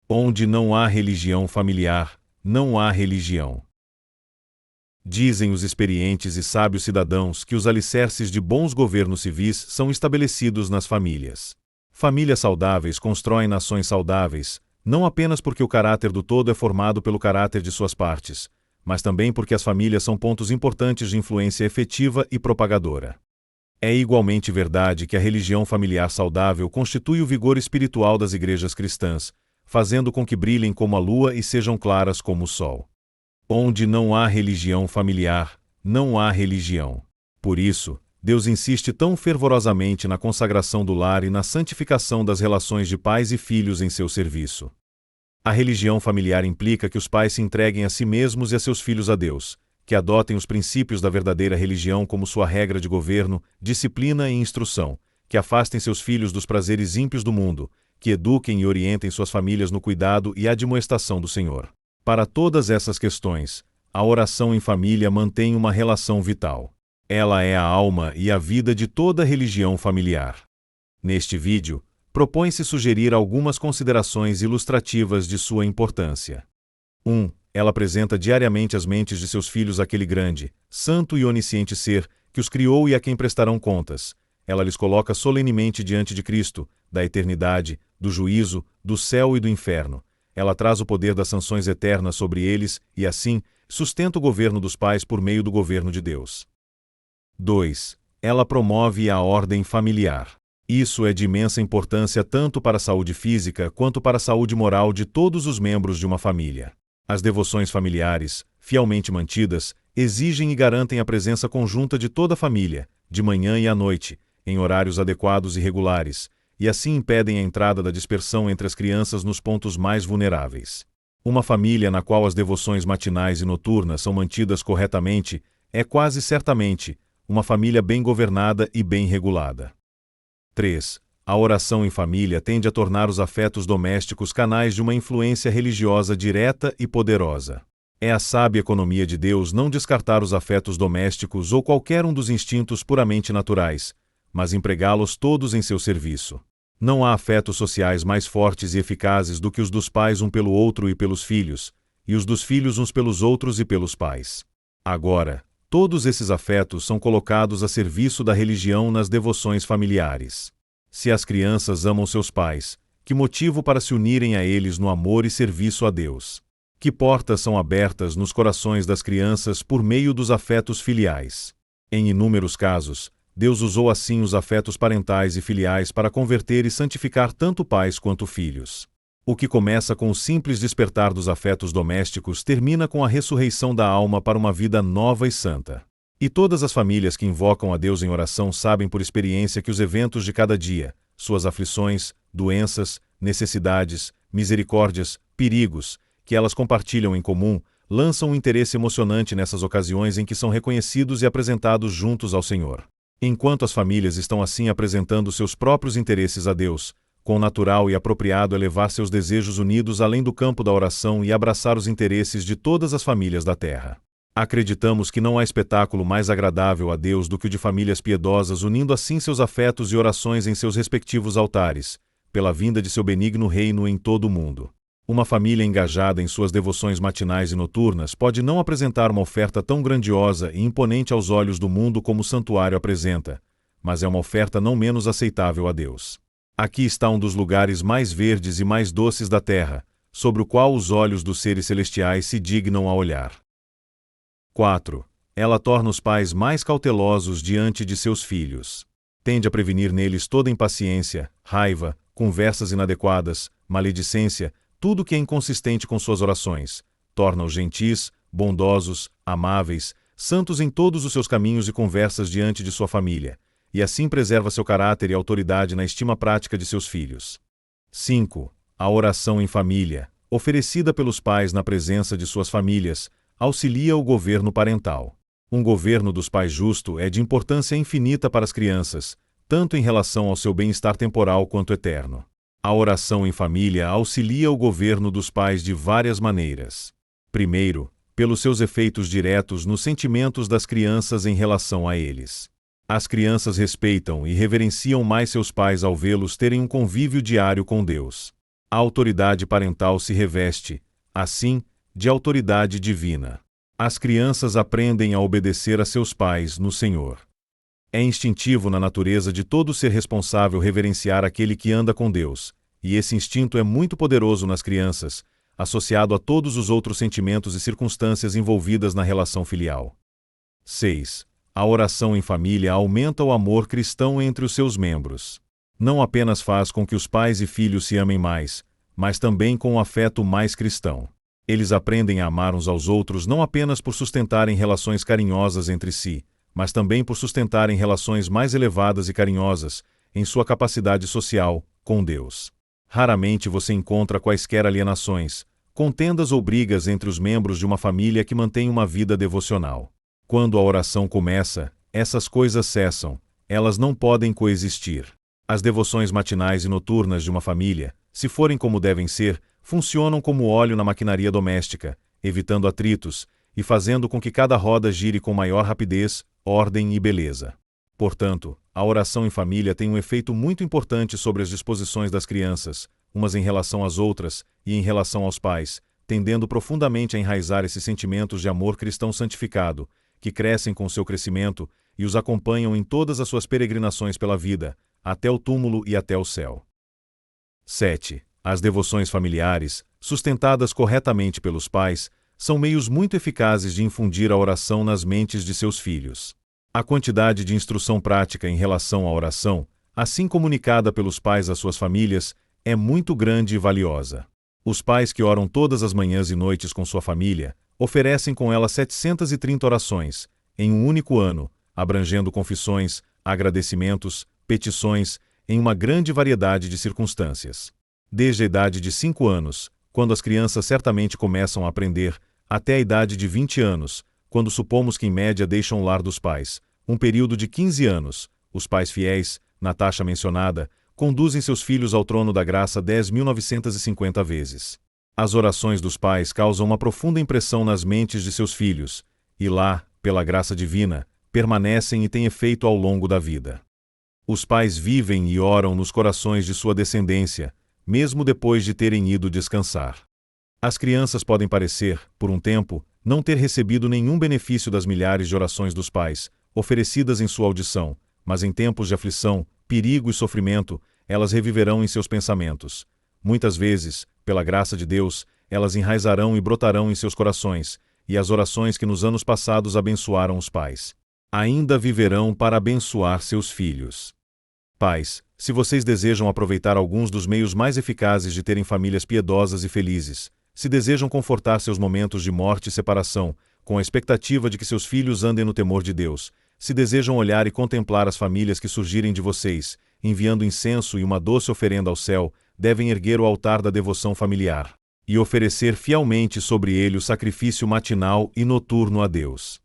Onde não há religião familiar, não há religião. Dizem os experientes e sábios cidadãos que os alicerces de bons governos civis são estabelecidos nas famílias. Famílias saudáveis constroem nações saudáveis, não apenas porque o caráter do todo é formado pelo caráter de suas partes, mas também porque as famílias são pontos importantes de influência efetiva e propagadora. É igualmente verdade que a religião familiar saudável constitui o vigor espiritual das igrejas cristãs, fazendo com que brilhem como a lua e sejam claras como o sol. Onde não há religião familiar, não há religião. Por isso, Deus insiste tão fervorosamente na consagração do lar e na santificação das relações de pais e filhos em seu serviço. A religião familiar implica que os pais se entreguem a si mesmos e a seus filhos a Deus, que adotem os princípios da verdadeira religião como sua regra de governo, disciplina e instrução, que afastem seus filhos dos prazeres ímpios do mundo, que eduquem e orientem suas famílias no cuidado e admoestação do Senhor. Para todas essas questões, a oração em família mantém uma relação vital. Ela é a alma e a vida de toda religião familiar. Neste vídeo, propõe-se sugerir algumas considerações ilustrativas de sua importância. 1. Ela apresenta diariamente às mentes de seus filhos aquele grande, santo e onisciente ser, que os criou e a quem prestarão contas. Ela lhes coloca solenemente diante de Cristo, da eternidade, do juízo, do céu e do inferno. Ela traz o poder das sanções eternas sobre eles e, assim, sustenta o governo dos pais por meio do governo de Deus. 2. Ela promove a ordem familiar. Isso é de imensa importância tanto para a saúde física quanto para a saúde moral de todos os membros de uma família. As devoções familiares, fielmente mantidas, exigem e garantem a presença conjunta de toda a família, de manhã e à noite, em horários adequados e regulares, e assim impedem a entrada da dispersão entre as crianças nos pontos mais vulneráveis. Uma família na qual as devoções matinais e noturnas são mantidas corretamente é quase certamente uma família bem governada e bem regulada. 3. A oração em família tende a tornar os afetos domésticos canais de uma influência religiosa direta e poderosa. É a sábia economia de Deus não descartar os afetos domésticos ou qualquer um dos instintos puramente naturais, mas empregá-los todos em seu serviço. Não há afetos sociais mais fortes e eficazes do que os dos pais um pelo outro e pelos filhos, e os dos filhos uns pelos outros e pelos pais. Agora, todos esses afetos são colocados a serviço da religião nas devoções familiares. Se as crianças amam seus pais, que motivo para se unirem a eles no amor e serviço a Deus? Que portas são abertas nos corações das crianças por meio dos afetos filiais? Em inúmeros casos, Deus usou assim os afetos parentais e filiais para converter e santificar tanto pais quanto filhos. O que começa com o simples despertar dos afetos domésticos termina com a ressurreição da alma para uma vida nova e santa. E todas as famílias que invocam a Deus em oração sabem por experiência que os eventos de cada dia, suas aflições, doenças, necessidades, misericórdias, perigos, que elas compartilham em comum, lançam um interesse emocionante nessas ocasiões em que são reconhecidos e apresentados juntos ao Senhor. Enquanto as famílias estão assim apresentando seus próprios interesses a Deus, quão natural e apropriado é levar seus desejos unidos além do campo da oração e abraçar os interesses de todas as famílias da terra. Acreditamos que não há espetáculo mais agradável a Deus do que o de famílias piedosas unindo assim seus afetos e orações em seus respectivos altares, pela vinda de seu benigno reino em todo o mundo. Uma família engajada em suas devoções matinais e noturnas pode não apresentar uma oferta tão grandiosa e imponente aos olhos do mundo como o santuário apresenta, mas é uma oferta não menos aceitável a Deus. Aqui está um dos lugares mais verdes e mais doces da terra, sobre o qual os olhos dos seres celestiais se dignam a olhar. 4. Ela torna os pais mais cautelosos diante de seus filhos. Tende a prevenir neles toda impaciência, raiva, conversas inadequadas, maledicência, tudo que é inconsistente com suas orações. Torna-os gentis, bondosos, amáveis, santos em todos os seus caminhos e conversas diante de sua família, e assim preserva seu caráter e autoridade na estima prática de seus filhos. 5. A oração em família, oferecida pelos pais na presença de suas famílias, auxilia o governo parental. Um governo dos pais justo é de importância infinita para as crianças, tanto em relação ao seu bem-estar temporal quanto eterno. A oração em família auxilia o governo dos pais de várias maneiras. Primeiro, pelos seus efeitos diretos nos sentimentos das crianças em relação a eles. As crianças respeitam e reverenciam mais seus pais ao vê-los terem um convívio diário com Deus. A autoridade parental se reveste, assim, de autoridade divina. As crianças aprendem a obedecer a seus pais no Senhor. É instintivo na natureza de todo ser responsável reverenciar aquele que anda com Deus, e esse instinto é muito poderoso nas crianças, associado a todos os outros sentimentos e circunstâncias envolvidas na relação filial. 6. A oração em família aumenta o amor cristão entre os seus membros. Não apenas faz com que os pais e filhos se amem mais, mas também com um afeto mais cristão. Eles aprendem a amar uns aos outros não apenas por sustentarem relações carinhosas entre si, mas também por sustentarem relações mais elevadas e carinhosas, em sua capacidade social, com Deus. Raramente você encontra quaisquer alienações, contendas ou brigas entre os membros de uma família que mantém uma vida devocional. Quando a oração começa, essas coisas cessam, elas não podem coexistir. As devoções matinais e noturnas de uma família, se forem como devem ser, funcionam como óleo na maquinaria doméstica, evitando atritos e fazendo com que cada roda gire com maior rapidez, ordem e beleza. Portanto, a oração em família tem um efeito muito importante sobre as disposições das crianças, umas em relação às outras e em relação aos pais, tendendo profundamente a enraizar esses sentimentos de amor cristão santificado, que crescem com seu crescimento e os acompanham em todas as suas peregrinações pela vida, até o túmulo e até o céu. 7. As devoções familiares, sustentadas corretamente pelos pais, são meios muito eficazes de infundir a oração nas mentes de seus filhos. A quantidade de instrução prática em relação à oração, assim comunicada pelos pais às suas famílias, é muito grande e valiosa. Os pais que oram todas as manhãs e noites com sua família, oferecem com ela 730 orações, em um único ano, abrangendo confissões, agradecimentos, petições, em uma grande variedade de circunstâncias. Desde a idade de 5 anos, quando as crianças certamente começam a aprender, até a idade de 20 anos, quando supomos que em média deixam o lar dos pais, um período de 15 anos, os pais fiéis, na taxa mencionada, conduzem seus filhos ao trono da graça 10.950 vezes. As orações dos pais causam uma profunda impressão nas mentes de seus filhos, e lá, pela graça divina, permanecem e têm efeito ao longo da vida. Os pais vivem e oram nos corações de sua descendência, mesmo depois de terem ido descansar. As crianças podem parecer, por um tempo, não ter recebido nenhum benefício das milhares de orações dos pais, oferecidas em sua audição, mas em tempos de aflição, perigo e sofrimento, elas reviverão em seus pensamentos. Muitas vezes, pela graça de Deus, elas enraizarão e brotarão em seus corações, e as orações que nos anos passados abençoaram os pais ainda viverão para abençoar seus filhos. Pais, se vocês desejam aproveitar alguns dos meios mais eficazes de terem famílias piedosas e felizes, se desejam confortar seus momentos de morte e separação, com a expectativa de que seus filhos andem no temor de Deus, se desejam olhar e contemplar as famílias que surgirem de vocês, enviando incenso e uma doce oferenda ao céu, devem erguer o altar da devoção familiar e oferecer fielmente sobre ele o sacrifício matinal e noturno a Deus.